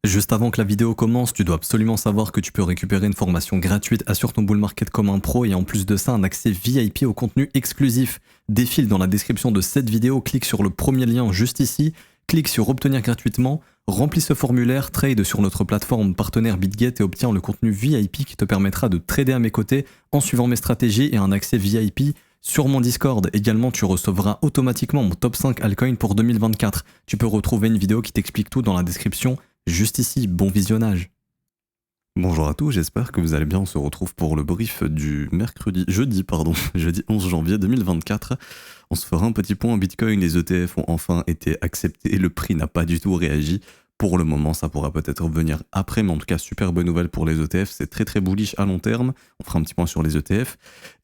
Juste avant que la vidéo commence, tu dois absolument savoir que tu peux récupérer une formation gratuite Assure ton bull market comme un pro et en plus de ça un accès VIP au contenu exclusif. Défile dans la description de cette vidéo, clique sur le premier lien juste ici, clique sur obtenir gratuitement, remplis ce formulaire, trade sur notre plateforme partenaire BitGet et obtiens le contenu VIP qui te permettra de trader à mes côtés en suivant mes stratégies et un accès VIP sur mon Discord. Également, tu recevras automatiquement mon top 5 altcoin pour 2024. Tu peux retrouver une vidéo qui t'explique tout dans la description juste ici. Bon visionnage. Bonjour à tous, j'espère que vous allez bien. On se retrouve pour le brief du jeudi 11 janvier 2024. On se fera un petit point en Bitcoin. Les ETF ont enfin été acceptés et le prix n'a pas du tout réagi. Pour le moment, ça pourra peut-être venir après, mais en tout cas, super bonne nouvelle pour les ETF. C'est très très bullish à long terme. On fera un petit point sur les ETF.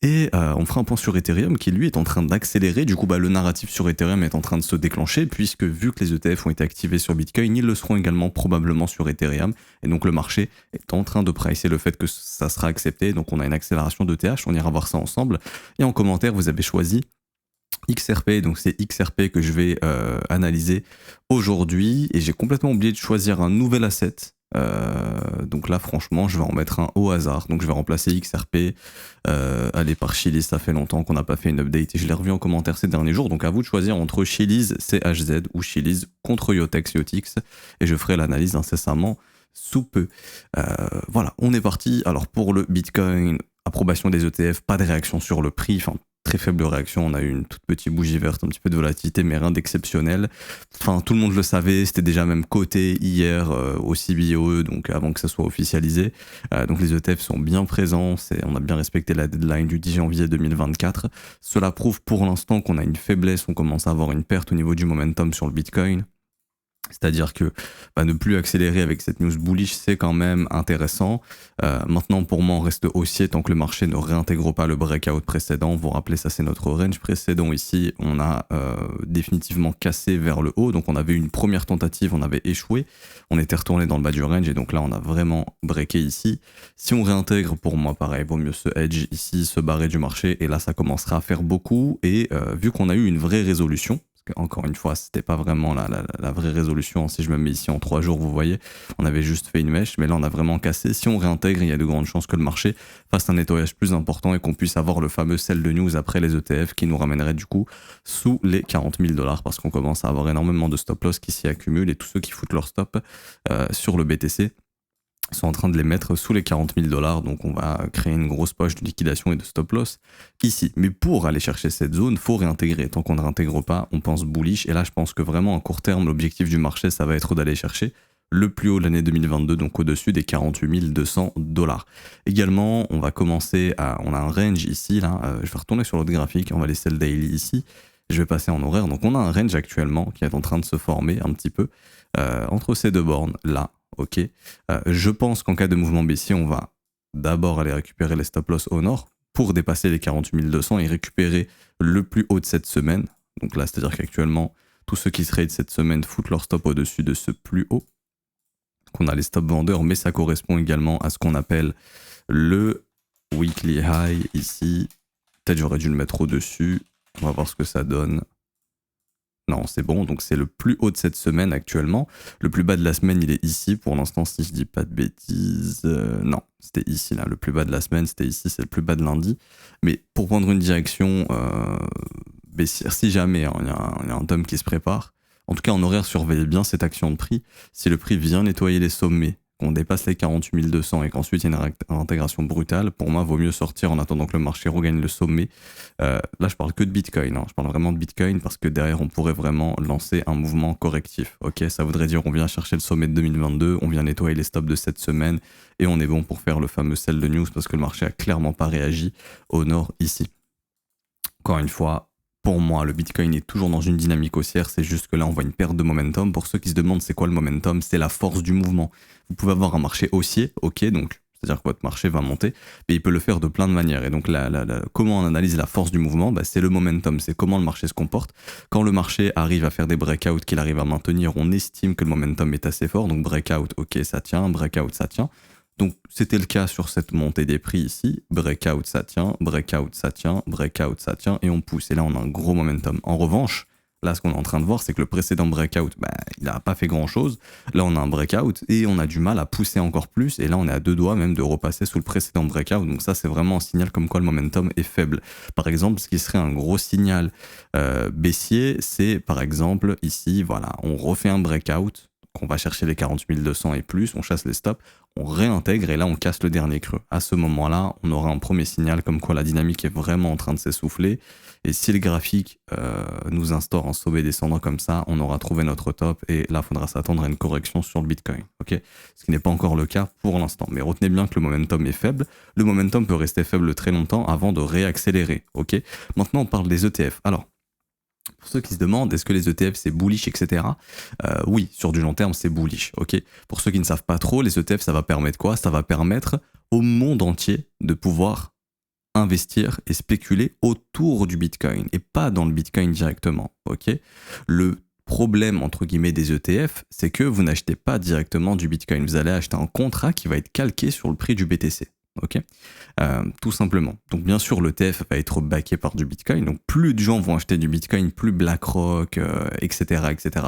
Et on fera un point sur Ethereum qui, lui, est en train d'accélérer. Du coup, le narratif sur Ethereum est en train de se déclencher, puisque vu que les ETF ont été activés sur Bitcoin, ils le seront également probablement sur Ethereum. Et donc, le marché est en train de pricer le fait que ça sera accepté. Donc, on a une accélération de TH. On ira voir ça ensemble. Et en commentaire, vous avez choisi XRP, donc c'est XRP que je vais analyser aujourd'hui et j'ai complètement oublié de choisir un nouvel asset. Donc là franchement je vais en mettre un au hasard, donc je vais remplacer XRP allez par Chiliz. Ça fait longtemps qu'on n'a pas fait une update et je l'ai revu en commentaire ces derniers jours, donc à vous de choisir entre Chiliz CHZ ou Chiliz contre Yotex Yotix et je ferai l'analyse incessamment sous peu. Voilà, on est parti. Alors pour le Bitcoin, approbation des ETF, pas de réaction sur le prix, enfin très faible réaction, on a eu une toute petite bougie verte, un petit peu de volatilité, mais rien d'exceptionnel. Enfin, tout le monde le savait, c'était déjà même coté hier au CBOE, donc avant que ça soit officialisé. Donc les ETF sont bien présents, on a bien respecté la deadline du 10 janvier 2024. Cela prouve pour l'instant qu'on a une faiblesse, on commence à avoir une perte au niveau du momentum sur le Bitcoin. C'est-à-dire que ne plus accélérer avec cette news bullish, c'est quand même intéressant. Maintenant, pour moi, on reste haussier tant que le marché ne réintègre pas le breakout précédent. Vous vous rappelez, ça c'est notre range précédent ici. On a définitivement cassé vers le haut. Donc on avait une première tentative, on avait échoué. On était retourné dans le bas du range et donc là, on a vraiment breaké ici. Si on réintègre, pour moi, pareil, vaut mieux se hedge ici, se barrer du marché. Et là, ça commencera à faire beaucoup. Et vu qu'on a eu une vraie résolution, encore une fois, c'était pas vraiment la vraie résolution. Si je me mets ici en 3 jours, vous voyez, on avait juste fait une mèche, mais là on a vraiment cassé. Si on réintègre, il y a de grandes chances que le marché fasse un nettoyage plus important et qu'on puisse avoir le fameux sell de news après les ETF qui nous ramènerait du coup sous les 40 000 $ parce qu'on commence à avoir énormément de stop loss qui s'y accumulent et tous ceux qui foutent leur stop sur le BTC sont en train de les mettre sous les 40 000 $, donc on va créer une grosse poche de liquidation et de stop loss ici. Mais pour aller chercher cette zone, faut réintégrer. Tant qu'on ne réintègre pas, on pense bullish. Et là, je pense que vraiment à court terme, l'objectif du marché, ça va être d'aller chercher le plus haut de l'année 2022, donc au-dessus des 48 200 $. Également, on va commencer on a un range ici, là. Je vais retourner sur l'autre graphique, on va laisser le daily ici. Je vais passer en horaire. Donc on a un range actuellement qui est en train de se former un petit peu entre ces deux bornes là. Ok. Je pense qu'en cas de mouvement baissier, on va d'abord aller récupérer les stop loss au nord pour dépasser les 48 200 et récupérer le plus haut de cette semaine. Donc là, c'est-à-dire qu'actuellement, tous ceux qui se trade cette semaine foutent leur stop au-dessus de ce plus haut. Donc on a les stop vendeurs, mais ça correspond également à ce qu'on appelle le weekly high ici. Peut-être j'aurais dû le mettre au-dessus. On va voir ce que ça donne. Non, c'est bon, donc c'est le plus haut de cette semaine actuellement. Le plus bas de la semaine, il est ici. Pour l'instant, si je dis pas de bêtises... non, c'était ici, là. Le plus bas de la semaine, c'était ici, c'est le plus bas de lundi. Mais pour prendre une direction baissière, si jamais il y a un tome qui se prépare, en tout cas en horaire, surveillez bien cette action de prix. Si le prix vient nettoyer les sommets, qu'on dépasse les 48 200 et qu'ensuite il y a une intégration brutale, pour moi, vaut mieux sortir en attendant que le marché regagne le sommet. Là, je parle que de Bitcoin, hein. Je parle vraiment de Bitcoin parce que derrière, on pourrait vraiment lancer un mouvement correctif. Ok, ça voudrait dire on vient chercher le sommet de 2022, on vient nettoyer les stops de cette semaine et on est bon pour faire le fameux sell de news parce que le marché a clairement pas réagi au nord ici. Encore une fois, pour moi, le Bitcoin est toujours dans une dynamique haussière, c'est juste que là, on voit une perte de momentum. Pour ceux qui se demandent c'est quoi le momentum, c'est la force du mouvement. Vous pouvez avoir un marché haussier, ok, donc c'est-à-dire que votre marché va monter, mais il peut le faire de plein de manières. Et donc, comment on analyse la force du mouvement, c'est le momentum, c'est comment le marché se comporte. Quand le marché arrive à faire des breakouts qu'il arrive à maintenir, on estime que le momentum est assez fort. Donc, breakout, ok, ça tient, breakout, ça tient. Donc, c'était le cas sur cette montée des prix ici. Breakout, ça tient, breakout, ça tient, breakout, ça tient, et on pousse. Et là, on a un gros momentum. En revanche, Là, ce qu'on est en train de voir, c'est que le précédent breakout, il n'a pas fait grand-chose. Là, on a un breakout et on a du mal à pousser encore plus. Et là, on est à 2 doigts même de repasser sous le précédent breakout. Donc ça, c'est vraiment un signal comme quoi le momentum est faible. Par exemple, ce qui serait un gros signal baissier, c'est par exemple ici, voilà, on refait un breakout. On va chercher les 40 200 et plus, on chasse les stops, on réintègre et là on casse le dernier creux. À ce moment-là, on aura un premier signal comme quoi la dynamique est vraiment en train de s'essouffler. Et si le graphique nous instaure un sommet descendant comme ça, on aura trouvé notre top et là il faudra s'attendre à une correction sur le Bitcoin. Okay, ce qui n'est pas encore le cas pour l'instant. Mais retenez bien que le momentum est faible. Le momentum peut rester faible très longtemps avant de réaccélérer. Okay, maintenant on parle des ETF. Alors, pour ceux qui se demandent, est-ce que les ETF c'est bullish, etc. Oui, sur du long terme c'est bullish. Ok. Pour ceux qui ne savent pas trop, les ETF ça va permettre quoi? Ça va permettre au monde entier de pouvoir investir et spéculer autour du Bitcoin et pas dans le Bitcoin directement. Ok. Le problème entre guillemets des ETF, c'est que vous n'achetez pas directement du Bitcoin. Vous allez acheter un contrat qui va être calqué sur le prix du BTC. Ok, tout simplement. Donc bien sûr, l'ETF va être backé par du Bitcoin. Donc plus de gens vont acheter du Bitcoin, plus BlackRock, etc.,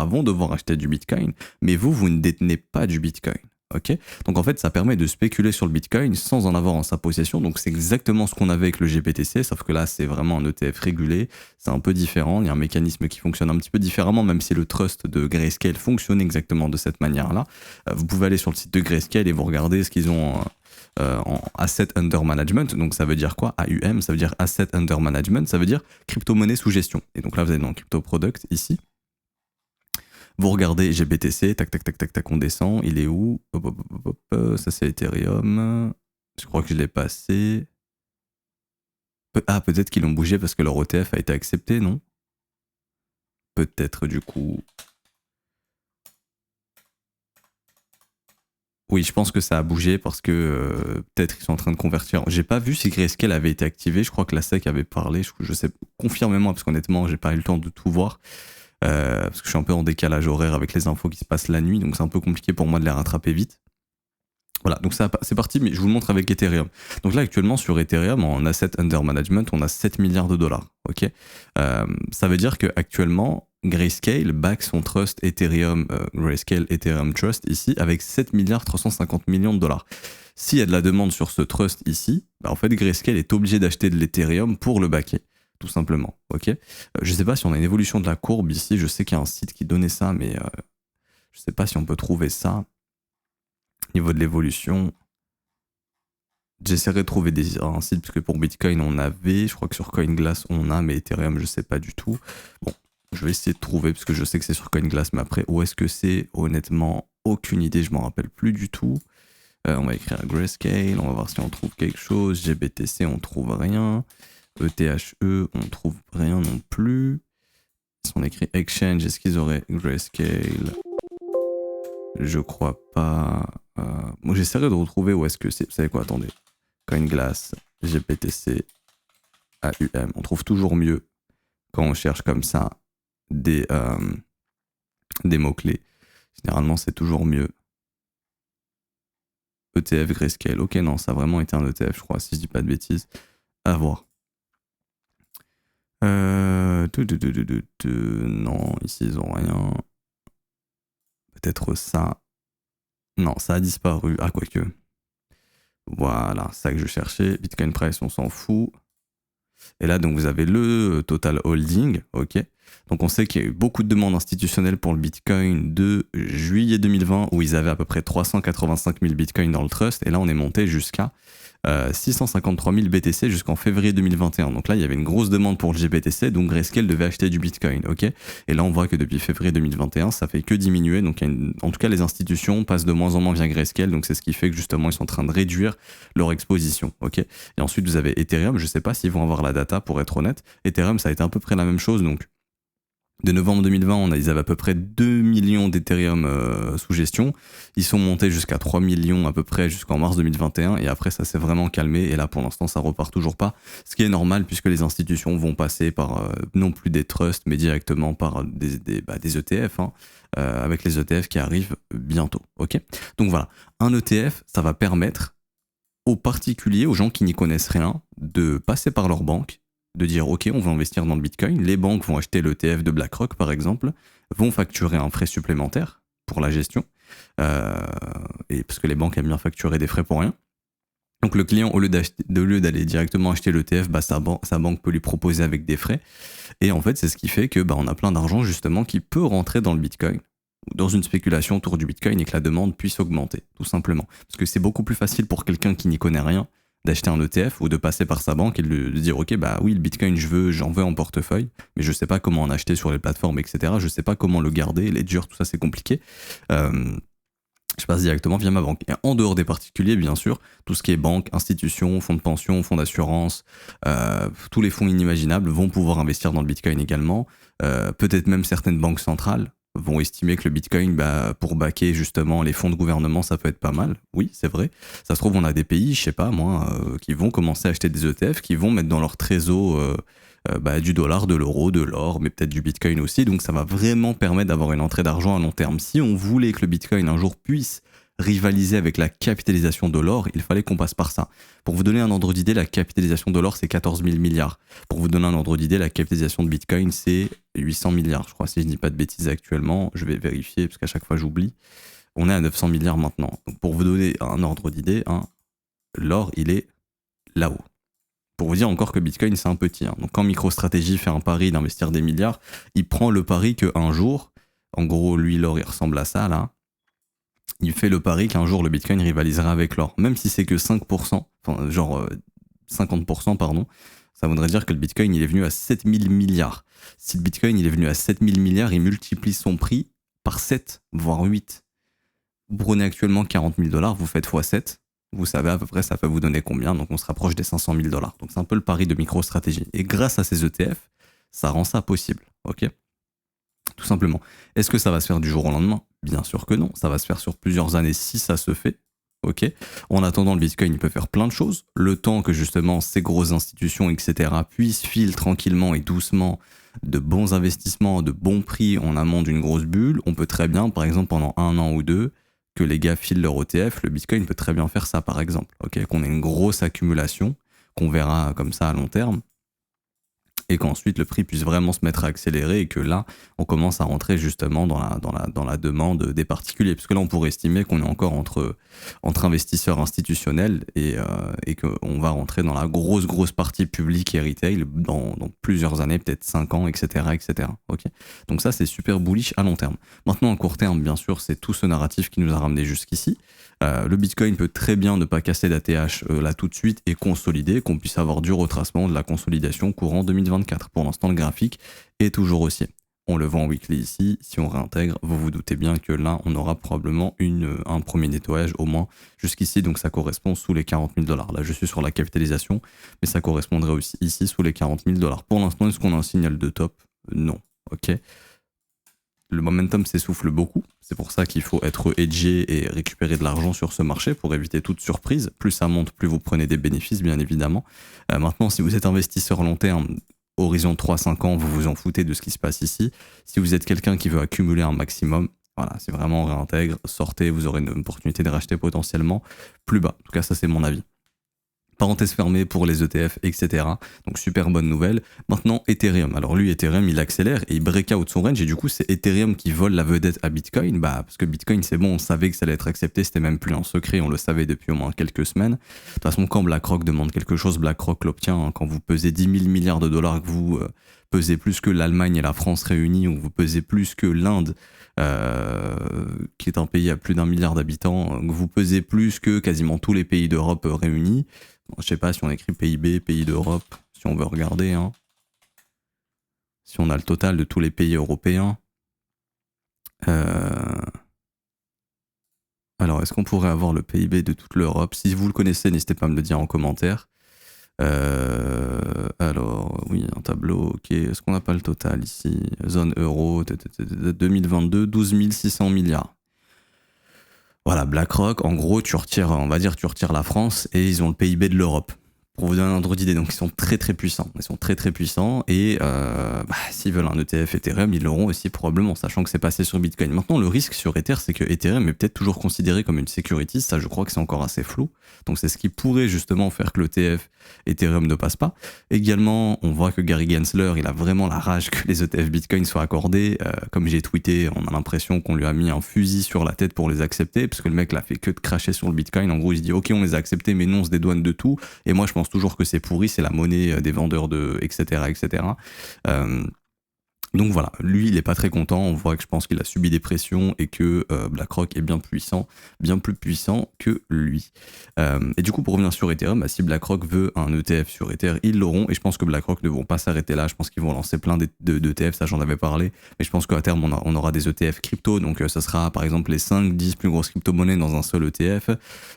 vont devoir acheter du Bitcoin. Mais vous ne détenez pas du Bitcoin. Ok, donc en fait, ça permet de spéculer sur le Bitcoin sans en avoir en sa possession. Donc c'est exactement ce qu'on avait avec le GBTC, sauf que là, c'est vraiment un ETF régulé. C'est un peu différent. Il y a un mécanisme qui fonctionne un petit peu différemment, même si le trust de Grayscale fonctionne exactement de cette manière-là. Vous pouvez aller sur le site de Grayscale et vous regardez ce qu'ils ont en Asset Under Management. Donc ça veut dire quoi? AUM, ça veut dire Asset Under Management, ça veut dire crypto-monnaie sous gestion. Et donc là, vous êtes dans Crypto Product ici. Vous regardez GBTC, tac, tac, tac, tac, tac, on descend. Il est où? Hop, hop, hop, hop, ça c'est Ethereum. Je crois que je l'ai passé. Ah, peut-être qu'ils l'ont bougé parce que leur ETF a été accepté, non? Peut-être du coup. Oui, je pense que ça a bougé parce que peut-être ils sont en train de convertir. J'ai pas vu si Grayscale avait été activé. Je crois que la SEC avait parlé. Je sais, confirmez-moi parce qu'honnêtement, j'ai pas eu le temps de tout voir. Parce que je suis un peu en décalage horaire avec les infos qui se passent la nuit, donc c'est un peu compliqué pour moi de les rattraper vite. Voilà, donc c'est parti, mais je vous le montre avec Ethereum. Donc là, actuellement, sur Ethereum, en Asset Under Management, on a 7 milliards de dollars. Ok, ça veut dire qu'actuellement, Grayscale back son trust Ethereum, Grayscale Ethereum Trust ici, avec 7 milliards 350 millions de dollars. S'il y a de la demande sur ce trust ici, en fait, Grayscale est obligé d'acheter de l'Ethereum pour le backer. Tout simplement, ok. Je sais pas si on a une évolution de la courbe ici. Je sais qu'il y a un site qui donnait ça, mais je sais pas si on peut trouver ça. Au niveau de l'évolution, j'essaierai de trouver un site parce que pour Bitcoin on avait, je crois que sur CoinGlass on a, mais Ethereum je sais pas du tout. Bon, je vais essayer de trouver parce que je sais que c'est sur CoinGlass, mais après où est-ce que c'est? Honnêtement, aucune idée, je m'en rappelle plus du tout. On va écrire Grayscale, on va voir si on trouve quelque chose. GBTC, on trouve rien. ETHE, on trouve rien non plus. Si on écrit Exchange, est-ce qu'ils auraient Grayscale? Je crois pas. Moi, j'essaierai de retrouver où est-ce que c'est. Vous savez quoi? Attendez. CoinGlass, GBTC, AUM. On trouve toujours mieux quand on cherche comme ça des mots-clés. Généralement, c'est toujours mieux. ETF, Grayscale. Ok, non, ça a vraiment été un ETF, je crois, si je dis pas de bêtises. À voir. Non, ici ils ont rien. Peut-être ça. Non, ça a disparu. Ah, quoique. Voilà, c'est ça que je cherchais. Bitcoin Price, on s'en fout. Et là, donc, vous avez le total holding. Ok. Donc, on sait qu'il y a eu beaucoup de demandes institutionnelles pour le Bitcoin de juillet 2020, où ils avaient à peu près 385 000 Bitcoins dans le trust. Et là, on est monté jusqu'à 653 000 BTC jusqu'en février 2021. Donc là, il y avait une grosse demande pour le GBTC, donc Grayscale devait acheter du Bitcoin, ok. Et là, on voit que depuis février 2021, ça fait que diminuer. Donc, en tout cas, les institutions passent de moins en moins via Grayscale, donc c'est ce qui fait que justement, ils sont en train de réduire leur exposition, ok. Et ensuite, vous avez Ethereum. Je sais pas s'ils vont avoir la data, pour être honnête. Ethereum, ça a été à peu près la même chose, donc. De novembre 2020, ils avaient à peu près 2 millions d'Ethereum sous gestion. Ils sont montés jusqu'à 3 millions à peu près jusqu'en mars 2021. Et après, ça s'est vraiment calmé. Et là, pour l'instant, ça repart toujours pas. Ce qui est normal puisque les institutions vont passer par non plus des trusts, mais directement par des ETF, hein, avec les ETF qui arrivent bientôt. Ok. Donc voilà, un ETF, ça va permettre aux particuliers, aux gens qui n'y connaissent rien, de passer par leur banque, de dire ok, on va investir dans le Bitcoin, les banques vont acheter l'ETF de BlackRock par exemple, vont facturer un frais supplémentaire pour la gestion, et parce que les banques aiment bien facturer des frais pour rien. Donc le client, au lieu d'aller directement acheter l'ETF, sa banque peut lui proposer avec des frais. Et en fait, c'est ce qui fait que on a plein d'argent justement qui peut rentrer dans le Bitcoin, ou dans une spéculation autour du Bitcoin, et que la demande puisse augmenter, tout simplement. Parce que c'est beaucoup plus facile pour quelqu'un qui n'y connaît rien d'acheter un ETF ou de passer par sa banque et de dire ok, oui, le Bitcoin, j'en veux en portefeuille, mais je sais pas comment en acheter sur les plateformes, etc. Je sais pas comment le garder, Ledger, tout ça, c'est compliqué. Je passe directement via ma banque. Et en dehors des particuliers, bien sûr, tout ce qui est banque, institutions, fonds de pension, fonds d'assurance, tous les fonds inimaginables vont pouvoir investir dans le Bitcoin également. Peut-être même certaines banques centrales vont estimer que le Bitcoin, pour backer justement les fonds de gouvernement, ça peut être pas mal. Oui, c'est vrai. Ça se trouve, on a des pays, je sais pas moi, qui vont commencer à acheter des ETF, qui vont mettre dans leur trésor du dollar, de l'euro, de l'or, mais peut-être du Bitcoin aussi. Donc ça va vraiment permettre d'avoir une entrée d'argent à long terme. Si on voulait que le Bitcoin un jour puisse rivaliser avec la capitalisation de l'or, il fallait qu'on passe par ça. Pour vous donner un ordre d'idée, la capitalisation de l'or, c'est 14 000 milliards. Pour vous donner un ordre d'idée, la capitalisation de Bitcoin, c'est 800 milliards, je crois, si je ne dis pas de bêtises actuellement. Je vais vérifier, parce qu'à chaque fois, j'oublie. On est à 900 milliards maintenant. Donc pour vous donner un ordre d'idée, l'or, il est là-haut. Pour vous dire encore que Bitcoin, c'est un petit. Donc quand MicroStrategy fait un pari d'investir des milliards, il prend le pari qu'un jour, en gros, lui, l'or, il ressemble à ça, là. Il fait le pari qu'un jour, le Bitcoin rivalisera avec l'or. Même si c'est que 5%, 50%, pardon, ça voudrait dire que le Bitcoin, il est venu à 7000 milliards. Si le Bitcoin, il est venu à 7000 milliards, il multiplie son prix par 7, voire 8. Vous prenez actuellement 40 000 $, vous faites x7. Vous savez à peu près ça peut vous donner combien, donc on se rapproche des 500 000 $. Donc c'est un peu le pari de MicroStrategy. Et grâce à ces ETF, ça rend ça possible, ok ? Tout simplement. Est-ce que ça va se faire du jour au lendemain ? Bien sûr que non, ça va se faire sur plusieurs années si ça se fait, ok ? En attendant, le Bitcoin, il peut faire plein de choses, le temps que justement ces grosses institutions, etc. puissent filer tranquillement et doucement de bons investissements, de bons prix en amont d'une grosse bulle. On peut très bien, par exemple, pendant 1 an ou 2, que les gars filent leur ETF, le Bitcoin peut très bien faire ça par exemple, ok, qu'on ait une grosse accumulation, qu'on verra comme ça à long terme, et qu'ensuite le prix puisse vraiment se mettre à accélérer et que là, on commence à rentrer justement dans la demande des particuliers. Parce que là, on pourrait estimer qu'on est encore entre investisseurs institutionnels et qu'on va rentrer dans la grosse partie publique et retail dans plusieurs années, peut-être 5 ans, etc. etc. Okay, donc ça, c'est super bullish à long terme. Maintenant, à court terme, bien sûr, c'est tout ce narratif qui nous a ramené jusqu'ici. Le Bitcoin peut très bien ne pas casser l'ATH là tout de suite et consolider, qu'on puisse avoir du retracement de la consolidation courant 2024. Pour l'instant, le graphique est toujours haussier. On le voit en weekly ici. Si on réintègre, vous vous doutez bien que là, on aura probablement un premier nettoyage au moins jusqu'ici. Donc ça correspond sous les 40 000 $. Là, je suis sur la capitalisation, mais ça correspondrait aussi ici sous les 40 000 $. Pour l'instant, est-ce qu'on a un signal de top ? Non. Ok. Le momentum s'essouffle beaucoup, c'est pour ça qu'il faut être hedgé et récupérer de l'argent sur ce marché pour éviter toute surprise. Plus ça monte, plus vous prenez des bénéfices, bien évidemment. Maintenant, si vous êtes investisseur long terme, horizon 3-5 ans, vous vous en foutez de ce qui se passe ici. Si vous êtes quelqu'un qui veut accumuler un maximum, voilà, c'est vraiment on réintègre, sortez, vous aurez une opportunité de racheter potentiellement plus bas. En tout cas, ça c'est mon avis. Parenthèse fermée pour les ETF, etc. Donc super bonne nouvelle. Maintenant, Ethereum. Alors lui, Ethereum, il accélère et il break out son range. Et du coup, c'est Ethereum qui vole la vedette à Bitcoin. Parce que Bitcoin, c'est bon, on savait que ça allait être accepté. C'était même plus un secret, on le savait depuis au moins quelques semaines. De toute façon, quand BlackRock demande quelque chose, BlackRock l'obtient. Quand vous pesez 10 000 milliards de dollars, que vous pesez plus que l'Allemagne et la France réunies, ou vous pesez plus que l'Inde, qui est un pays à plus d'1 milliard d'habitants, que vous pesez plus que quasiment tous les pays d'Europe réunis. Bon, je sais pas si on écrit PIB, pays d'Europe, si on veut regarder. Si on a le total de tous les pays européens. Alors, est-ce qu'on pourrait avoir le PIB de toute l'Europe ? Si vous le connaissez, n'hésitez pas à me le dire en commentaire. Alors, oui, un tableau, ok. Est-ce qu'on n'a pas le total ici ? Zone euro, 2022, 12 600 milliards. Voilà, BlackRock, en gros, tu retires la France et ils ont le PIB de l'Europe. Pour vous donner un ordre d'idée, donc ils sont très très puissants. Ils sont très très puissants et s'ils veulent un ETF Ethereum, ils l'auront aussi probablement, sachant que c'est passé sur Bitcoin. Maintenant, le risque sur Ether, c'est que Ethereum est peut-être toujours considéré comme une security. Ça, je crois que c'est encore assez flou. Donc c'est ce qui pourrait justement faire que l'ETF Ethereum ne passe pas. Également, on voit que Gary Gensler, il a vraiment la rage que les ETF Bitcoin soient accordés. Comme j'ai tweeté, on a l'impression qu'on lui a mis un fusil sur la tête pour les accepter, parce que le mec l'a fait que de cracher sur le Bitcoin. En gros, il se dit ok, on les a acceptés, mais non, on se dédouane de tout. Et moi, je pense toujours que c'est pourri, c'est la monnaie des vendeurs de etc. etc. Donc voilà, lui il est pas très content, on voit que je pense qu'il a subi des pressions et que BlackRock est bien plus puissant que lui. Et du coup pour revenir sur Ethereum, si BlackRock veut un ETF sur Ether, ils l'auront et je pense que BlackRock ne vont pas s'arrêter là, je pense qu'ils vont lancer plein d'ETF, ça j'en avais parlé, mais je pense qu'à terme on aura des ETF crypto, donc ça sera par exemple les 5-10 plus grosses crypto-monnaies dans un seul ETF.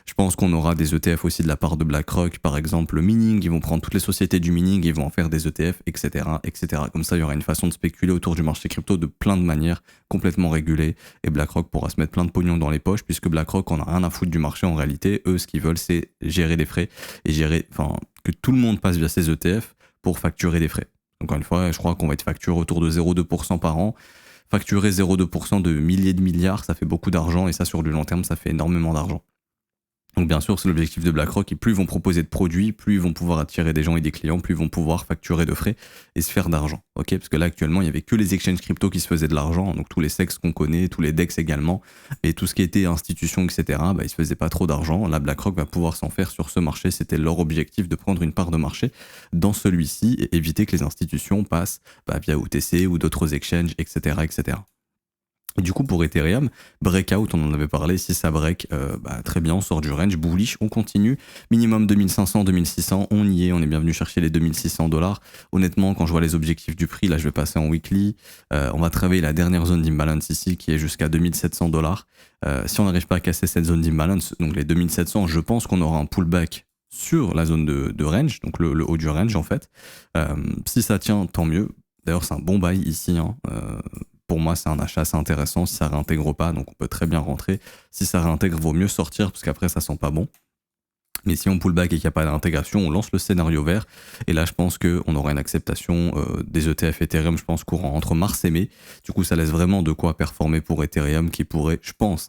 Je pense qu'on aura des ETF aussi de la part de BlackRock, par exemple le mining, ils vont prendre toutes les sociétés du mining, ils vont en faire des ETF, etc. etc. Comme ça il y aura une façon de spéculer autour du marché crypto de plein de manières complètement régulées et BlackRock pourra se mettre plein de pognon dans les poches puisque BlackRock en a rien à foutre du marché en réalité. Eux, ce qu'ils veulent, c'est gérer les frais et que tout le monde passe via ces ETF pour facturer des frais. Encore une fois, je crois qu'on va être facturé autour de 0,2% par an. Facturer 0,2% de milliers de milliards, ça fait beaucoup d'argent et ça sur du long terme, ça fait énormément d'argent. Donc bien sûr, c'est l'objectif de BlackRock et plus ils vont proposer de produits, plus ils vont pouvoir attirer des gens et des clients, plus ils vont pouvoir facturer de frais et se faire d'argent. Ok, parce que là actuellement, il y avait que les exchanges crypto qui se faisaient de l'argent, donc tous les SEX qu'on connaît, tous les DEX également, et tout ce qui était institutions, etc. Ils se faisaient pas trop d'argent. Là, BlackRock va pouvoir s'en faire sur ce marché. C'était leur objectif de prendre une part de marché dans celui-ci et éviter que les institutions passent via OTC ou d'autres exchanges, etc., etc. Et du coup, pour Ethereum, breakout, on en avait parlé, si ça break, très bien, on sort du range, bullish, on continue, minimum 2500, 2600, on y est, on est bien venu chercher les 2600 $. Honnêtement, quand je vois les objectifs du prix, là je vais passer en weekly, on va travailler la dernière zone d'imbalance ici, qui est jusqu'à 2700 $. Si on n'arrive pas à casser cette zone d'imbalance, donc les 2700, je pense qu'on aura un pullback sur la zone de range, donc le haut du range en fait. Si ça tient, tant mieux. D'ailleurs, c'est un bon buy ici, hein. Pour moi, c'est un achat assez intéressant si ça réintègre pas, donc on peut très bien rentrer. Si ça réintègre, vaut mieux sortir parce qu'après ça sent pas bon. Mais si on pull back et qu'il n'y a pas d'intégration, on lance le scénario vert. Et là, je pense qu'on aura une acceptation des ETF Ethereum, je pense, courant entre mars et mai. Du coup, ça laisse vraiment de quoi performer pour Ethereum qui pourrait, je pense,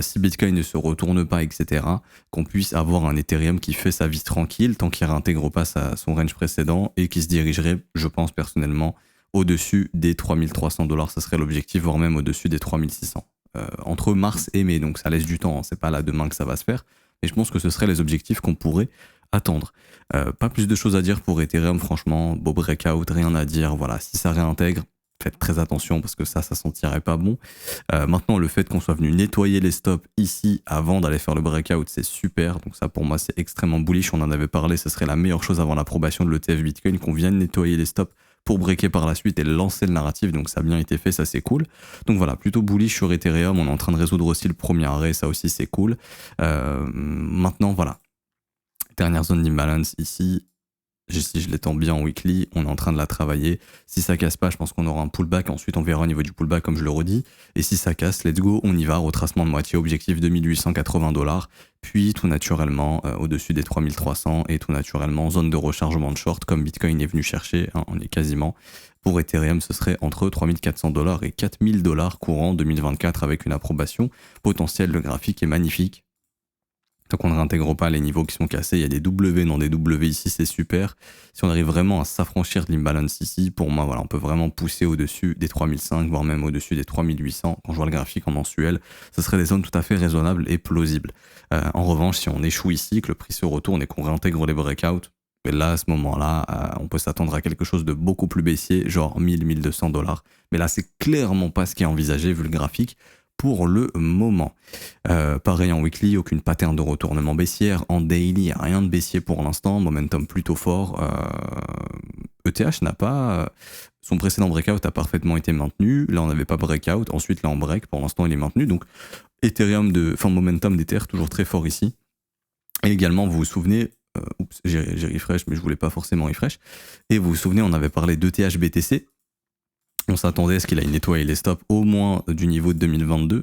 si Bitcoin ne se retourne pas, etc., qu'on puisse avoir un Ethereum qui fait sa vie tranquille tant qu'il ne réintègre pas son range précédent et qui se dirigerait, je pense personnellement, au-dessus des 3300 $, ça serait l'objectif, voire même au-dessus des 3600. Entre mars et mai, donc ça laisse du temps, hein, c'est pas là demain que ça va se faire, mais je pense que ce seraient les objectifs qu'on pourrait attendre. Pas plus de choses à dire pour Ethereum, franchement, beau breakout, rien à dire, voilà, si ça réintègre, faites très attention parce que ça sentirait pas bon. Maintenant, le fait qu'on soit venu nettoyer les stops ici avant d'aller faire le breakout, c'est super. Donc ça, pour moi, c'est extrêmement bullish. On en avait parlé, ce serait la meilleure chose avant l'approbation de l'ETF Bitcoin, qu'on vienne nettoyer les stops pour breaker par la suite et lancer le narratif. Donc ça a bien été fait, ça c'est cool. Donc voilà, plutôt bullish sur Ethereum. On est en train de résoudre aussi le premier arrêt, ça aussi c'est cool. Maintenant, voilà. Dernière zone d'imbalance ici. Si je l'étends bien en weekly, on est en train de la travailler. Si ça casse pas, je pense qu'on aura un pullback. Ensuite, on verra au niveau du pullback, comme je le redis. Et si ça casse, let's go, on y va. Retracement de moitié, objectif 2880 $. Puis, tout naturellement, au-dessus des 3300 et tout naturellement, zone de rechargement de short, comme Bitcoin est venu chercher. Hein, on est quasiment. Pour Ethereum, ce serait entre 3400 $ et 4000 $ courant 2024 avec une approbation potentielle. Le graphique est magnifique. Tant qu'on ne réintègre pas les niveaux qui sont cassés, il y a des W dans des W ici, c'est super. Si on arrive vraiment à s'affranchir de l'imbalance ici, pour moi, voilà, on peut vraiment pousser au-dessus des 3005, voire même au-dessus des 3800. Quand je vois le graphique en mensuel, ce serait des zones tout à fait raisonnables et plausibles. En revanche, si on échoue ici, que le prix se retourne et qu'on réintègre les breakouts, et là, à ce moment-là, on peut s'attendre à quelque chose de beaucoup plus baissier, genre 1000-1200 $. Mais là, c'est clairement pas ce qui est envisagé vu le graphique. Pour le moment. Pareil en weekly, aucune pattern de retournement baissière. En daily, rien de baissier pour l'instant. Momentum plutôt fort. ETH n'a pas... son précédent breakout a parfaitement été maintenu. Là, on n'avait pas breakout. Ensuite, là, on break. Pour l'instant, il est maintenu. Donc, Ethereum momentum d'Ether, toujours très fort ici. Et également, vous vous souvenez... j'ai refresh, mais je voulais pas forcément refresh. Et vous vous souvenez, on avait parlé d'ETH BTC. On s'attendait à ce qu'il aille nettoyer les stops au moins du niveau de 2022,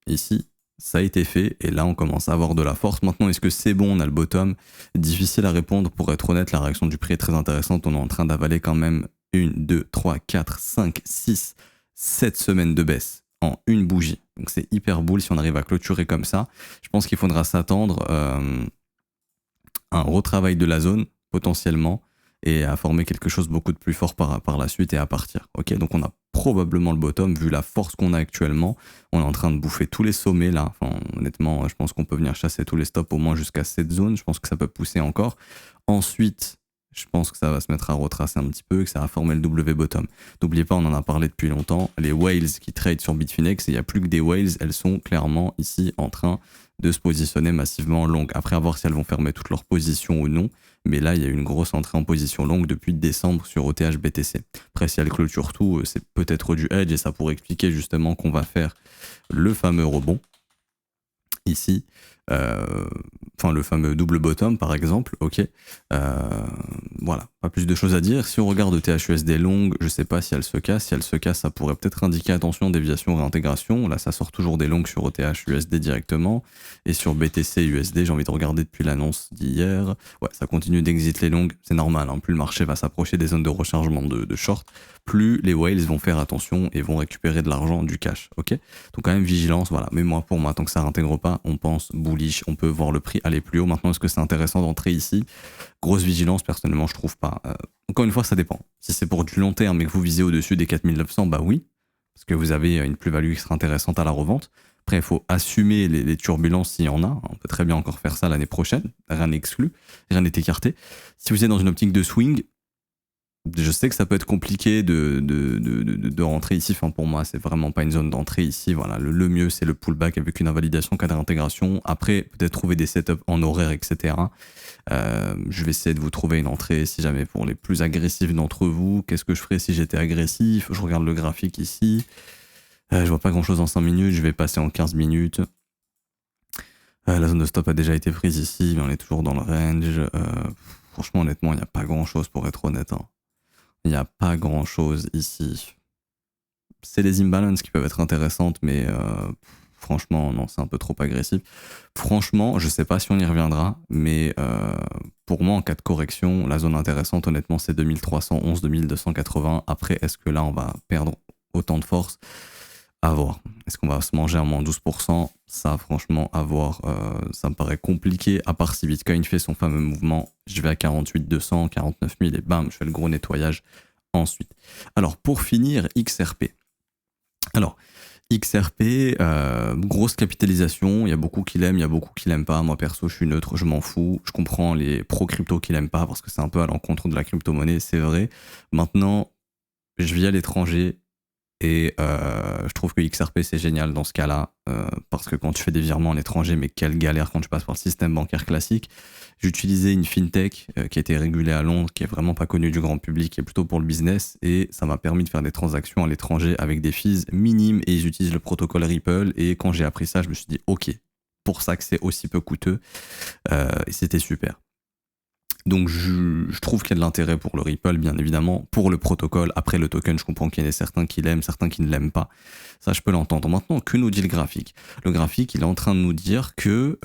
ici, Ça a été fait et là on commence à avoir de la force. Maintenant, est-ce que c'est bon, on a le bottom? Difficile à répondre, pour être honnête. La réaction du prix est très intéressante. On est en train d'avaler quand même 1, 2, 3, 4, 5, 6, 7 semaines de baisse en une bougie. Donc c'est hyper bull si on arrive à clôturer comme ça. Je pense qu'il faudra s'attendre à un retravail de la zone potentiellement et à former quelque chose de beaucoup de plus fort par la suite et à partir. Ok, donc on a probablement le bottom vu la force qu'on a actuellement. On est en train de bouffer tous les sommets là. Enfin, honnêtement, je pense qu'on peut venir chasser tous les stops au moins jusqu'à cette zone. Je pense que ça peut pousser encore. Ensuite, je pense que ça va se mettre à retracer un petit peu, que ça va former le W bottom. N'oubliez pas, on en a parlé depuis longtemps, les whales qui trade sur Bitfinex, il n'y a plus que des whales, elles sont clairement ici en train de se positionner massivement longue. Après, à voir si elles vont fermer toutes leurs positions ou non. Mais là, il y a eu une grosse entrée en position longue depuis décembre sur OTH BTC. Après, si elle clôture tout, c'est peut-être du hedge et ça pourrait expliquer justement qu'on va faire le fameux rebond ici. Enfin, le fameux double bottom par exemple, ok. Voilà, pas plus de choses à dire. Si on regarde THUSD longue, je sais pas si elle se casse. Si elle se casse, ça pourrait peut-être indiquer attention, déviation, réintégration. Là, ça sort toujours des longues sur OTH directement. Et sur BTC USD, j'ai envie de regarder depuis l'annonce d'hier. Ouais, ça continue d'exit les longues, c'est normal. Hein. Plus le marché va s'approcher des zones de rechargement de short, plus les whales vont faire attention et vont récupérer de l'argent, du cash, ok. Donc quand même vigilance, voilà. Mais moi, pour moi, tant que ça réintègre pas, on pense bullish, on peut voir le prix aller plus haut. Maintenant, est-ce que c'est intéressant d'entrer ici? Grosse vigilance, personnellement, je trouve pas. Encore une fois, ça dépend. Si c'est pour du long terme et que vous visez au-dessus des 4900, bah oui, parce que vous avez une plus-value extra intéressante à la revente. Après, il faut assumer les turbulences s'il y en a. On peut très bien encore faire ça l'année prochaine. Rien n'est exclu, rien n'est écarté. Si vous êtes dans une optique de swing, je sais que ça peut être compliqué de rentrer ici. Enfin, pour moi, c'est vraiment pas une zone d'entrée ici. Voilà, le mieux, c'est le pullback avec une invalidation, cas d'intégration. Après, peut-être trouver des setups en horaire, etc. Je vais essayer de vous trouver une entrée si jamais pour les plus agressifs d'entre vous. Qu'est-ce que je ferais si j'étais agressif? Je regarde le graphique ici. Je vois pas grand-chose en 5 minutes. Je vais passer en 15 minutes. La zone de stop a déjà été prise ici, mais on est toujours dans le range. Franchement, honnêtement, il n'y a pas grand-chose pour être honnête. Hein. Il n'y a pas grand chose ici. C'est les imbalances qui peuvent être intéressantes, mais franchement, non, c'est un peu trop agressif. Franchement, je sais pas si on y reviendra, mais pour moi, en cas de correction, la zone intéressante, honnêtement, c'est 2311, 2280. Après, est-ce que là, on va perdre autant de force? À voir. Est-ce qu'on va se manger à moins 12%? Ça, franchement, à voir. Ça me paraît compliqué, à part si Bitcoin fait son fameux mouvement. Je vais à 48 200, 49 000 et bam, je fais le gros nettoyage ensuite. Alors, pour finir, XRP. Alors, XRP, grosse capitalisation. Il y a beaucoup qui l'aiment, il y a beaucoup qui l'aiment pas. Moi, perso, je suis neutre, je m'en fous. Je comprends les pro-crypto qui l'aiment pas parce que c'est un peu à l'encontre de la crypto-monnaie, c'est vrai. Maintenant, je vis à l'étranger. Et je trouve que XRP c'est génial dans ce cas-là, parce que quand tu fais des virements à l'étranger, mais quelle galère quand tu passes par le système bancaire classique. J'utilisais une fintech qui a été régulée à Londres, qui est vraiment pas connue du grand public, qui est plutôt pour le business, et ça m'a permis de faire des transactions à l'étranger avec des fees minimes, et ils utilisent le protocole Ripple, et quand j'ai appris ça, je me suis dit ok, pour ça que c'est aussi peu coûteux, et c'était super. Donc je trouve qu'il y a de l'intérêt pour le Ripple, bien évidemment, pour le protocole. Après le token, je comprends qu'il y en a certains qui l'aiment, certains qui ne l'aiment pas. Ça, je peux l'entendre. Maintenant, que nous dit le graphique? Le graphique, il est en train de nous dire que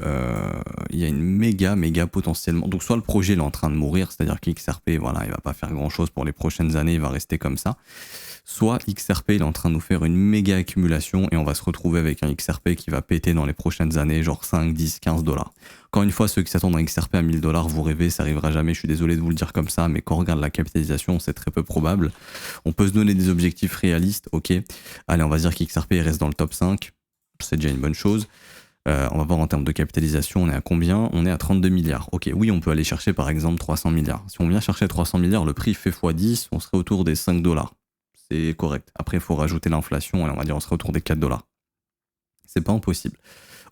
il y a une méga potentiellement. Donc soit le projet il est en train de mourir, c'est-à-dire qu'XRP, voilà, il va pas faire grand-chose pour les prochaines années, il va rester comme ça. Soit XRP il est en train de nous faire une méga accumulation et on va se retrouver avec un XRP qui va péter dans les prochaines années, genre 5, 10, 15 dollars. Encore une fois, ceux qui s'attendent à un XRP à 1000 dollars, vous rêvez, ça arrivera jamais, je suis désolé de vous le dire comme ça, mais quand on regarde la capitalisation, c'est très peu probable. On peut se donner des objectifs réalistes, ok. Allez, on va dire qu'XRP reste dans le top 5, c'est déjà une bonne chose. On va voir en termes de capitalisation, on est à combien? On est à 32 milliards. Ok, oui, on peut aller chercher par exemple 300 milliards. Si on vient chercher 300 milliards, le prix fait x10, on serait autour des 5 dollars. C'est correct. Après, il faut rajouter l'inflation et on va dire on serait autour des 4 dollars. C'est pas impossible.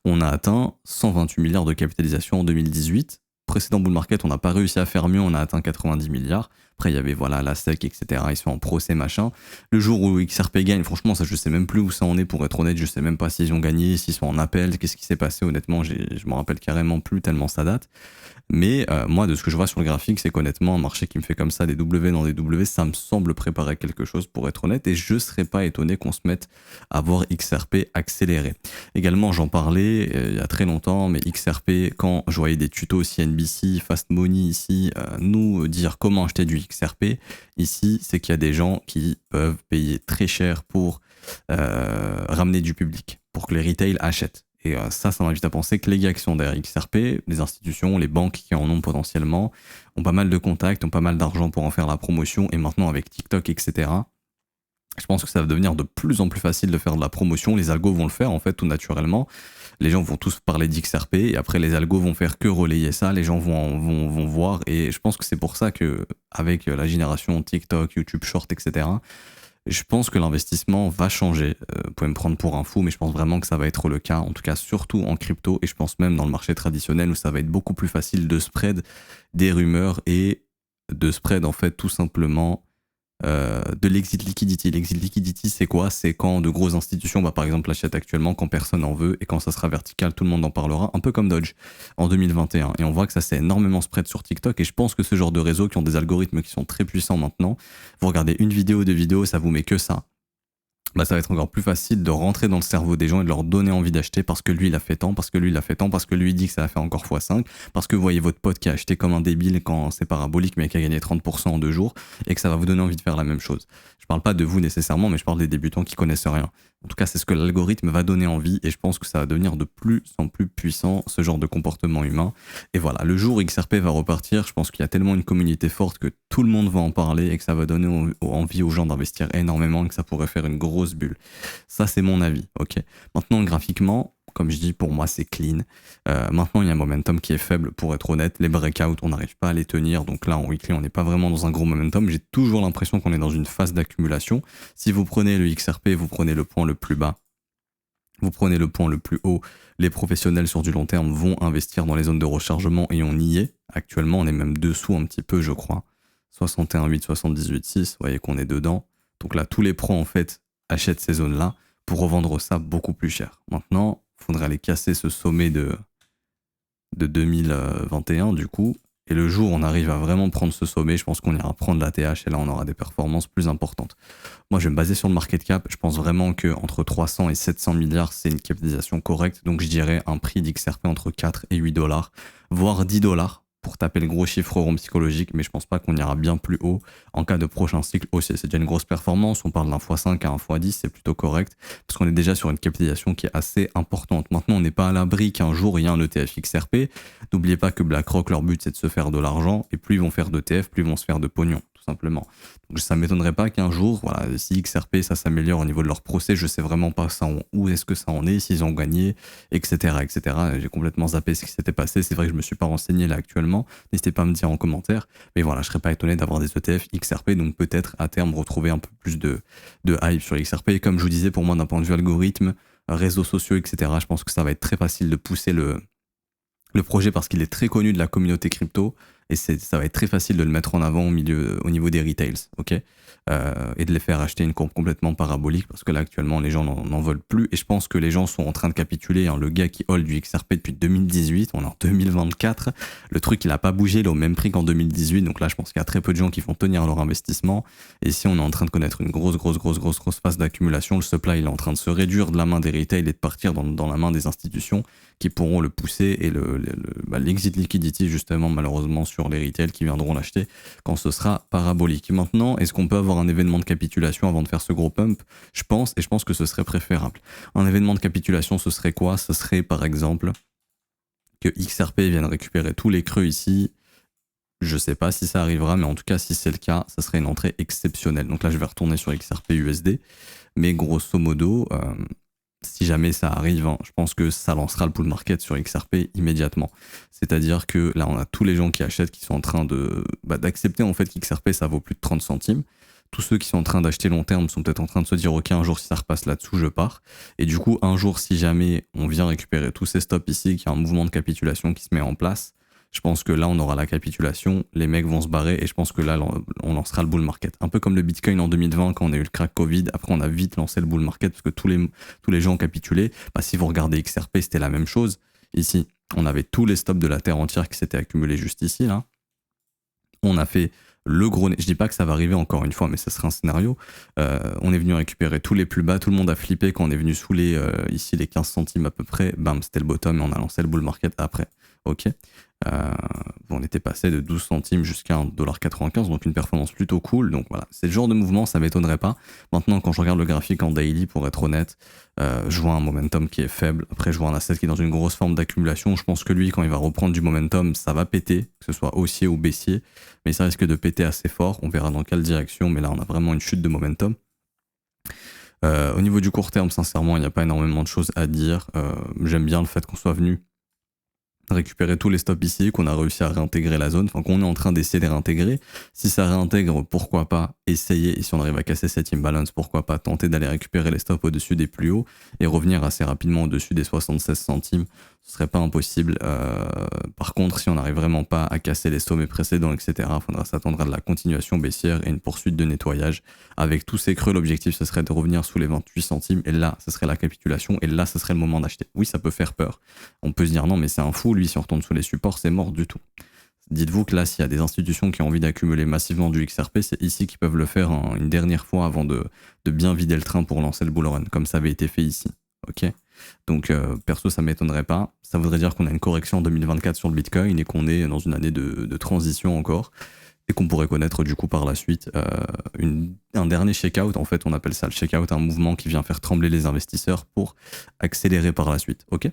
On a atteint 128 milliards de capitalisation en 2018. Précédent bull market, on n'a pas réussi à faire mieux, on a atteint 90 milliards. Après, il y avait voilà la SEC, etc. Ils sont en procès, machin. Le jour où XRP gagne, franchement, ça, je sais même plus où ça en est, pour être honnête. Je sais même pas s'ils ont gagné, s'ils sont en appel, qu'est-ce qui s'est passé, honnêtement, je me rappelle carrément plus tellement ça date. Mais moi, de ce que je vois sur le graphique, c'est qu'honnêtement, un marché qui me fait comme ça des W dans des W, ça me semble préparer quelque chose pour être honnête, et je serais pas étonné qu'on se mette à voir XRP accélérer. Également, j'en parlais il y a très longtemps, mais XRP, quand je voyais des tutos CNBC, Fast Money ici, nous dire comment acheter du XRP, ici, c'est qu'il y a des gens qui peuvent payer très cher pour ramener du public, pour que les retail achètent. Et ça m'invite à penser que les gars qui sont derrière XRP, les institutions, les banques qui en ont potentiellement, ont pas mal de contacts, ont pas mal d'argent pour en faire la promotion, et maintenant avec TikTok, etc., je pense que ça va devenir de plus en plus facile de faire de la promotion. Les algos vont le faire en fait tout naturellement. Les gens vont tous parler d'XRP et après les algos vont faire que relayer ça. Les gens vont voir, et je pense que c'est pour ça que avec la génération TikTok, YouTube Short, etc., je pense que l'investissement va changer. Vous pouvez me prendre pour un fou, mais je pense vraiment que ça va être le cas, en tout cas surtout en crypto, et je pense même dans le marché traditionnel où ça va être beaucoup plus facile de spread des rumeurs et de spread en fait tout simplement de l'exit liquidity. L'exit liquidity, c'est quoi? C'est quand de grosses institutions, par exemple, l'achètent actuellement, quand personne n'en veut, et quand ça sera vertical, tout le monde en parlera, un peu comme Dodge en 2021. Et on voit que ça s'est énormément spread sur TikTok, et je pense que ce genre de réseaux qui ont des algorithmes qui sont très puissants maintenant, vous regardez une vidéo, deux vidéos, ça vous met que ça. Ça va être encore plus facile de rentrer dans le cerveau des gens et de leur donner envie d'acheter parce que lui il a fait tant, parce que lui il a fait tant, parce que lui il dit que ça a fait encore x5, parce que vous voyez votre pote qui a acheté comme un débile quand c'est parabolique mais qui a gagné 30% en 2 jours et que ça va vous donner envie de faire la même chose. Je parle pas de vous nécessairement, mais je parle des débutants qui connaissent rien. En tout cas, c'est ce que l'algorithme va donner envie et je pense que ça va devenir de plus en plus puissant, ce genre de comportement humain. Et voilà, le jour où XRP va repartir, je pense qu'il y a tellement une communauté forte que tout le monde va en parler et que ça va donner envie aux gens d'investir énormément et que ça pourrait faire une grosse bulle. Ça, c'est mon avis, ok. Maintenant, graphiquement, comme je dis, pour moi, c'est clean. Maintenant, il y a un momentum qui est faible, pour être honnête. Les breakouts, on n'arrive pas à les tenir. Donc là, en weekly, on n'est pas vraiment dans un gros momentum. J'ai toujours l'impression qu'on est dans une phase d'accumulation. Si vous prenez le XRP, vous prenez le point le plus bas, vous prenez le point le plus haut, les professionnels sur du long terme vont investir dans les zones de rechargement et on y est. Actuellement, on est même dessous un petit peu, je crois. 61,8, 78,6, vous voyez qu'on est dedans. Donc là, tous les pros, en fait, achètent ces zones-là pour revendre ça beaucoup plus cher. Maintenant, il faudrait aller casser ce sommet de 2021 du coup, et le jour où on arrive à vraiment prendre ce sommet, je pense qu'on ira prendre la TH et là on aura des performances plus importantes. Moi je vais me baser sur le market cap, je pense vraiment que entre 300 et 700 milliards c'est une capitalisation correcte, donc je dirais un prix d'XRP entre 4 et 8 dollars, voire 10 dollars pour taper le gros chiffre rond psychologique, mais je pense pas qu'on ira bien plus haut en cas de prochain cycle aussi. C'est déjà une grosse performance, on parle d'un x5 à un x10, c'est plutôt correct, parce qu'on est déjà sur une capitalisation qui est assez importante. Maintenant, on n'est pas à l'abri qu'un jour il y a un ETF XRP. N'oubliez pas que BlackRock, leur but c'est de se faire de l'argent, et plus ils vont faire d'ETF, plus ils vont se faire de pognon, tout simplement. Donc ça m'étonnerait pas qu'un jour, voilà, si XRP ça s'améliore au niveau de leur procès, je sais vraiment pas où est-ce que ça en est, s'ils ont gagné, etc., etc. J'ai complètement zappé ce qui s'était passé, c'est vrai que je me suis pas renseigné là actuellement, n'hésitez pas à me dire en commentaire, mais voilà, je serais pas étonné d'avoir des ETF XRP, donc peut-être à terme retrouver un peu plus de hype sur XRP, et comme je vous disais, pour moi d'un point de vue algorithme, réseaux sociaux, etc., je pense que ça va être très facile de pousser le projet parce qu'il est très connu de la communauté crypto et ça va être très facile de le mettre en avant au niveau des retails, ok, et de les faire acheter une courbe complètement parabolique parce que là actuellement les gens n'en veulent plus et je pense que les gens sont en train de capituler, hein. Le gars qui hold du XRP depuis 2018, on est en 2024, le truc il a pas bougé, il est au même prix qu'en 2018, donc là je pense qu'il y a très peu de gens qui vont tenir leur investissement et si on est en train de connaître une grosse phase d'accumulation, le supply il est en train de se réduire de la main des retail et de partir dans la main des institutions qui pourront le pousser et l'exit liquidity justement malheureusement sur les retail qui viendront l'acheter quand ce sera parabolique. Maintenant, est-ce qu'on peut avoir un événement de capitulation avant de faire ce gros pump? Je pense que ce serait préférable. Un événement de capitulation, ce serait quoi? Ce serait par exemple que XRP vienne récupérer tous les creux ici. Je sais pas si ça arrivera, mais en tout cas, si c'est le cas, ça serait une entrée exceptionnelle. Donc là, je vais retourner sur XRP USD, mais grosso modo, si jamais ça arrive, hein, je pense que ça lancera le bull market sur XRP immédiatement. C'est-à-dire que là, on a tous les gens qui achètent qui sont en train d'accepter en fait qu'XRP ça vaut plus de 30 centimes. Tous ceux qui sont en train d'acheter long terme sont peut-être en train de se dire ok, un jour si ça repasse là-dessous, je pars. Et du coup, un jour si jamais on vient récupérer tous ces stops ici, qu'il y a un mouvement de capitulation qui se met en place, je pense que là, on aura la capitulation, les mecs vont se barrer et je pense que là, on lancera le bull market. Un peu comme le Bitcoin en 2020 quand on a eu le crack Covid. Après, on a vite lancé le bull market parce que tous les gens ont capitulé. Si vous regardez XRP, c'était la même chose. Ici, on avait tous les stops de la Terre entière qui s'étaient accumulés juste ici, là. On a fait le gros... Je dis pas que ça va arriver encore une fois, mais ça serait un scénario. On est venu récupérer tous les plus bas. Tout le monde a flippé quand on est venu sous les, ici, les 15 centimes à peu près. Bam, c'était le bottom et on a lancé le bull market après. Ok. On était passé de 12 centimes jusqu'à 1,95$, donc une performance plutôt cool. Donc voilà, c'est le genre de mouvement, ça m'étonnerait pas. Maintenant, quand je regarde le graphique en daily, pour être honnête, je vois un momentum qui est faible. Après, je vois un asset qui est dans une grosse forme d'accumulation. Je pense que lui, quand il va reprendre du momentum, ça va péter, que ce soit haussier ou baissier. Mais ça risque de péter assez fort. On verra dans quelle direction. Mais là, on a vraiment une chute de momentum. Au niveau du court terme, sincèrement, il n'y a pas énormément de choses à dire. J'aime bien le fait qu'on soit venu récupérer tous les stops ici, qu'on a réussi à réintégrer la zone, enfin qu'on est en train d'essayer de réintégrer. Si ça réintègre, pourquoi pas essayer, et si on arrive à casser cette imbalance, pourquoi pas tenter d'aller récupérer les stops au-dessus des plus hauts et revenir assez rapidement au-dessus des 76 centimes. Ce serait pas impossible. Par contre, si on n'arrive vraiment pas à casser les sommets précédents, etc., il faudra s'attendre à de la continuation baissière et une poursuite de nettoyage. Avec tous ces creux, l'objectif, ce serait de revenir sous les 28 centimes, et là, ce serait la capitulation, et là, ce serait le moment d'acheter. Oui, ça peut faire peur. On peut se dire, non, mais c'est un fou, lui, si on retourne sous les supports, c'est mort du tout. Dites-vous que là, s'il y a des institutions qui ont envie d'accumuler massivement du XRP, c'est ici qu'ils peuvent le faire une dernière fois avant de bien vider le train pour lancer le bull run, comme ça avait été fait ici. Ok. Donc perso, ça m'étonnerait pas. Ça voudrait dire qu'on a une correction en 2024 sur le Bitcoin et qu'on est dans une année de transition encore, et qu'on pourrait connaître du coup par la suite un dernier checkout. En fait, on appelle ça le checkout, un mouvement qui vient faire trembler les investisseurs pour accélérer par la suite. Ok.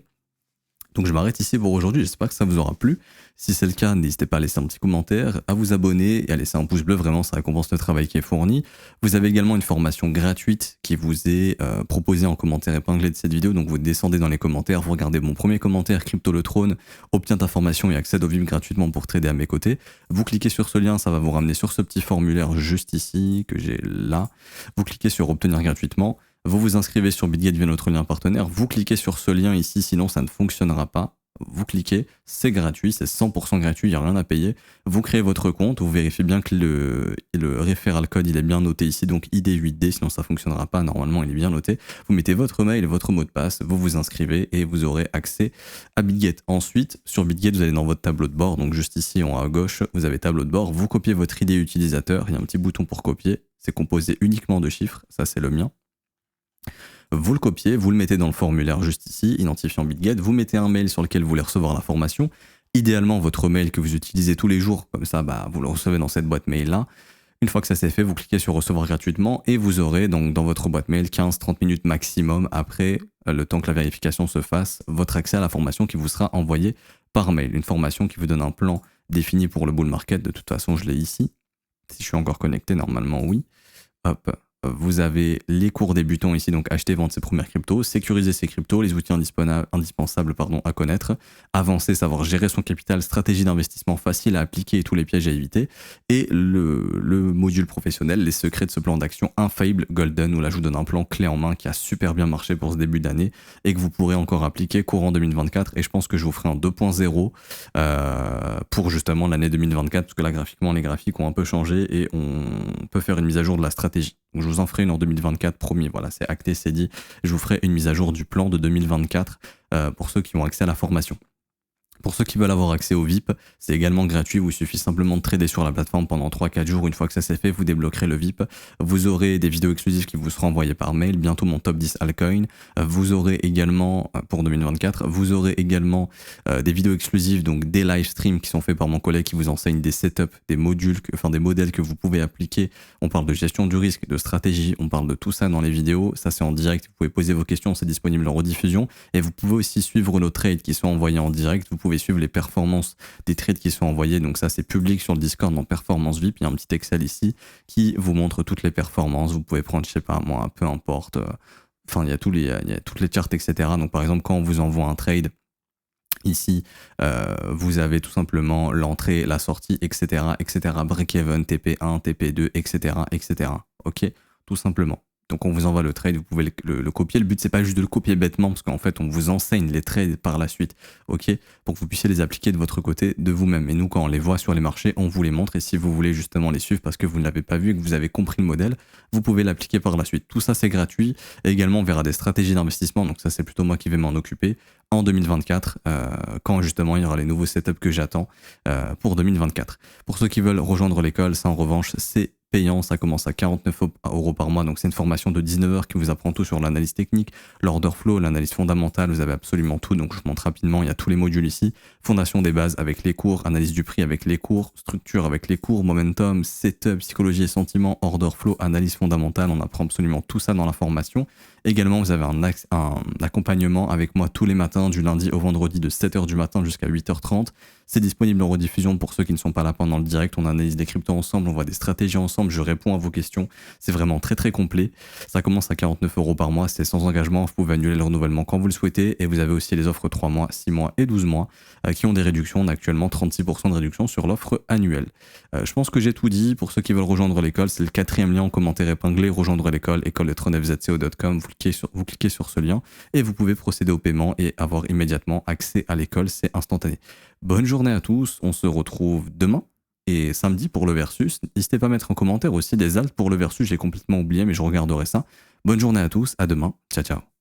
Donc je m'arrête ici pour aujourd'hui, j'espère que ça vous aura plu. Si c'est le cas, n'hésitez pas à laisser un petit commentaire, à vous abonner et à laisser un pouce bleu, vraiment ça récompense le travail qui est fourni. Vous avez également une formation gratuite qui vous est proposée en commentaire épinglé de cette vidéo, donc vous descendez dans les commentaires, vous regardez mon premier commentaire, Crypto le Trône, obtient information et accède au VIP gratuitement pour trader à mes côtés. Vous cliquez sur ce lien, ça va vous ramener sur ce petit formulaire juste ici, que j'ai là. Vous cliquez sur obtenir gratuitement. Vous vous inscrivez sur BitGet via notre lien partenaire, vous cliquez sur ce lien ici, sinon ça ne fonctionnera pas. Vous cliquez, c'est gratuit, c'est 100% gratuit, il n'y a rien à payer. Vous créez votre compte, vous vérifiez bien que le referral code il est bien noté ici, donc ID8D, sinon ça ne fonctionnera pas, normalement il est bien noté. Vous mettez votre mail et votre mot de passe, vous vous inscrivez et vous aurez accès à BitGet. Ensuite, sur BitGet, vous allez dans votre tableau de bord, donc juste ici en haut à gauche, vous avez tableau de bord, vous copiez votre ID utilisateur, il y a un petit bouton pour copier, c'est composé uniquement de chiffres, ça c'est le mien. Vous le copiez, vous le mettez dans le formulaire juste ici, identifiant BitGet, vous mettez un mail sur lequel vous voulez recevoir l'information, idéalement votre mail que vous utilisez tous les jours, comme ça vous le recevez dans cette boîte mail là. Une fois que ça c'est fait, vous cliquez sur recevoir gratuitement et vous aurez donc dans votre boîte mail 15-30 minutes maximum après le temps que la vérification se fasse, votre accès à la formation qui vous sera envoyée par mail. Une formation qui vous donne un plan défini pour le bull market, de toute façon je l'ai ici. Si je suis encore connecté, normalement oui. Hop. Vous avez les cours débutants ici, donc acheter, vendre ses premières cryptos, sécuriser ses cryptos, les outils indispensables à connaître, avancer, savoir gérer son capital, stratégie d'investissement facile à appliquer et tous les pièges à éviter, et le module professionnel, les secrets de ce plan d'action infaillible Golden, où là je vous donne un plan clé en main qui a super bien marché pour ce début d'année et que vous pourrez encore appliquer courant 2024, et je pense que je vous ferai un 2.0 pour justement l'année 2024, parce que là graphiquement les graphiques ont un peu changé et on peut faire une mise à jour de la stratégie. Donc je vous en ferai une en 2024, promis, voilà, c'est acté, c'est dit. Je vous ferai une mise à jour du plan de 2024 pour ceux qui ont accès à la formation. Pour ceux qui veulent avoir accès au VIP, c'est également gratuit, il suffit simplement de trader sur la plateforme pendant 3-4 jours. Une fois que ça c'est fait, vous débloquerez le VIP. Vous aurez des vidéos exclusives qui vous seront envoyées par mail, bientôt mon top 10 altcoin. Vous aurez également, pour 2024, vous aurez également des vidéos exclusives, donc des live streams qui sont faits par mon collègue qui vous enseigne des setups, des modules, des modèles que vous pouvez appliquer. On parle de gestion du risque, de stratégie, on parle de tout ça dans les vidéos. Ça c'est en direct, vous pouvez poser vos questions, c'est disponible en rediffusion. Et vous pouvez aussi suivre nos trades qui sont envoyés en direct. Vous pouvez suivre les performances des trades qui sont envoyés, donc ça c'est public sur le Discord dans Performance VIP, il y a un petit Excel ici qui vous montre toutes les performances, vous pouvez prendre, je sais pas moi, peu importe, il y a toutes les charts, etc. Donc par exemple quand on vous envoie un trade, ici, vous avez tout simplement l'entrée, la sortie, etc., etc., break-even, TP1, TP2, etc., etc., ok, tout simplement. Donc on vous envoie le trade, vous pouvez le copier. Le but c'est pas juste de le copier bêtement parce qu'en fait on vous enseigne les trades par la suite, ok, pour que vous puissiez les appliquer de votre côté de vous-même. Et nous quand on les voit sur les marchés, on vous les montre et si vous voulez justement les suivre parce que vous ne l'avez pas vu et que vous avez compris le modèle, vous pouvez l'appliquer par la suite. Tout ça c'est gratuit et également on verra des stratégies d'investissement, donc ça c'est plutôt moi qui vais m'en occuper en 2024 quand justement il y aura les nouveaux setups que j'attends pour 2024. Pour ceux qui veulent rejoindre l'école, ça en revanche c'est payant, ça commence à 49 € par mois, donc c'est une formation de 19 heures qui vous apprend tout sur l'analyse technique, l'order flow, l'analyse fondamentale, vous avez absolument tout, donc je montre rapidement, il y a tous les modules ici, fondation des bases avec les cours, analyse du prix avec les cours, structure avec les cours, momentum, setup, psychologie et sentiments, order flow, analyse fondamentale, on apprend absolument tout ça dans la formation. Également, vous avez un accompagnement avec moi tous les matins, du lundi au vendredi, de 7h du matin jusqu'à 8h30. C'est disponible en rediffusion pour ceux qui ne sont pas là pendant le direct. On analyse des cryptos ensemble, on voit des stratégies ensemble, je réponds à vos questions. C'est vraiment très très complet. Ça commence à 49 € par mois, c'est sans engagement. Vous pouvez annuler le renouvellement quand vous le souhaitez. Et vous avez aussi les offres 3 mois, 6 mois et 12 mois qui ont des réductions. On a actuellement 36% de réduction sur l'offre annuelle. Je pense que j'ai tout dit. Pour ceux qui veulent rejoindre l'école, c'est le 4e lien en commentaire épinglé. Rejoindre l'école, école-letronfzco.com. Vous cliquez sur ce lien et vous pouvez procéder au paiement et avoir immédiatement accès à l'école. C'est instantané. Bonne journée à tous, on se retrouve demain et samedi pour le versus. N'hésitez pas à mettre en commentaire aussi des alts pour le versus, j'ai complètement oublié mais je regarderai ça. Bonne journée à tous, à demain, ciao ciao.